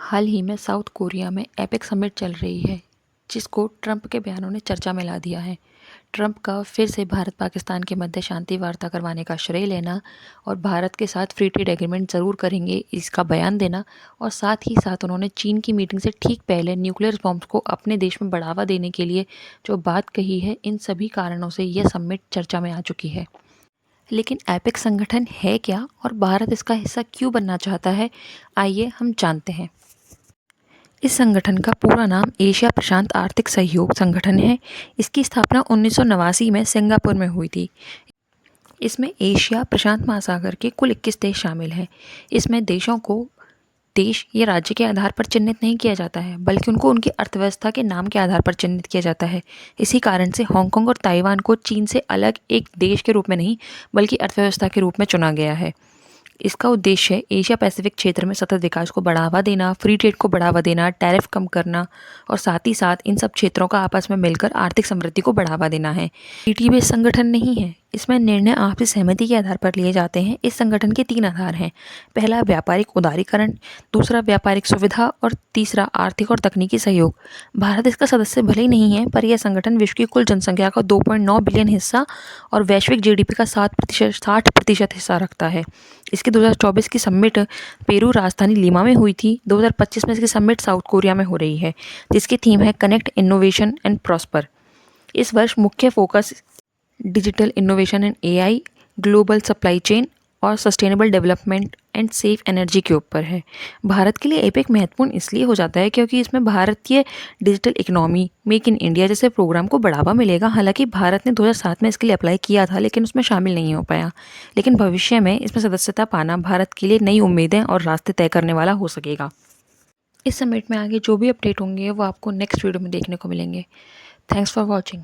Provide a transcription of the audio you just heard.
हाल ही में south Korea में APEC summit चल रही है, जिसको ट्रंप के बयानों ने चर्चा में ला दिया है। ट्रंप का फिर से भारत पाकिस्तान के मध्य शांति वार्ता करवाने का श्रेय लेना और भारत के साथ फ्री ट्रेड एग्रीमेंट ज़रूर करेंगे इसका बयान देना, और साथ ही साथ उन्होंने चीन की मीटिंग से ठीक पहले न्यूक्लियर बॉम्ब्स को अपने देश में बढ़ावा देने के लिए जो बात कही है, इन सभी कारणों से यह समिट चर्चा में आ चुकी है। लेकिन एपेक संगठन है क्या और भारत इसका हिस्सा क्यों बनना चाहता है, आइए हम जानते हैं। इस संगठन का पूरा नाम एशिया प्रशांत आर्थिक सहयोग संगठन है। इसकी स्थापना 1989 में सिंगापुर में हुई थी। इसमें एशिया प्रशांत महासागर के कुल 21 देश शामिल हैं। इसमें देशों को देश या राज्य के आधार पर चिन्हित नहीं किया जाता है, बल्कि उनको उनकी अर्थव्यवस्था के नाम के आधार पर चिन्हित किया जाता है। इसी कारण से हांगकांग और ताइवान को चीन से अलग एक देश के रूप में नहीं, बल्कि अर्थव्यवस्था के रूप में चुना गया है। इसका उद्देश्य एशिया पैसिफिक क्षेत्र में सतत विकास को बढ़ावा देना, फ्री ट्रेड को बढ़ावा देना, टैरिफ कम करना और साथ ही साथ इन सब क्षेत्रों का आपस में मिलकर आर्थिक समृद्धि को बढ़ावा देना है। ट्रीटी बेस्ड संगठन नहीं है, इसमें निर्णय आपसी सहमति के आधार पर लिए जाते हैं। इस संगठन के 3 आधार हैं। पहला व्यापारिक उदारीकरण, दूसरा व्यापारिक सुविधा और तीसरा आर्थिक और तकनीकी सहयोग। भारत इसका सदस्य भले ही नहीं है, पर यह संगठन विश्व की कुल जनसंख्या का 2.9 बिलियन हिस्सा और वैश्विक जीडीपी का 60% हिस्सा रखता है। इसकी 2024 की समिट पेरू राजधानी लीमा में हुई थी। 2025 में इसकी समिट साउथ कोरिया में हो रही है, जिसकी थीम है कनेक्ट, इनोवेशन एंड प्रॉस्पर। इस वर्ष मुख्य focus digital innovation and AI, global supply chain और sustainable development and safe energy के ऊपर है। भारत के लिए एपेक महत्वपूर्ण इसलिए हो जाता है क्योंकि इसमें भारतीय digital economy, make in India जैसे प्रोग्राम को बढ़ावा मिलेगा। हालांकि भारत ने 2007 में इसके लिए अप्लाई किया था, लेकिन उसमें शामिल नहीं हो पाया। लेकिन भविष्य में इसमें सदस्यता पाना भारत के लिए नई उम्मीदें और रास्ते तय करने वाला हो सकेगा। इस समिट में आगे जो भी अपडेट होंगे वो आपको नेक्स्ट वीडियो में देखने को मिलेंगे। Thanks for watching.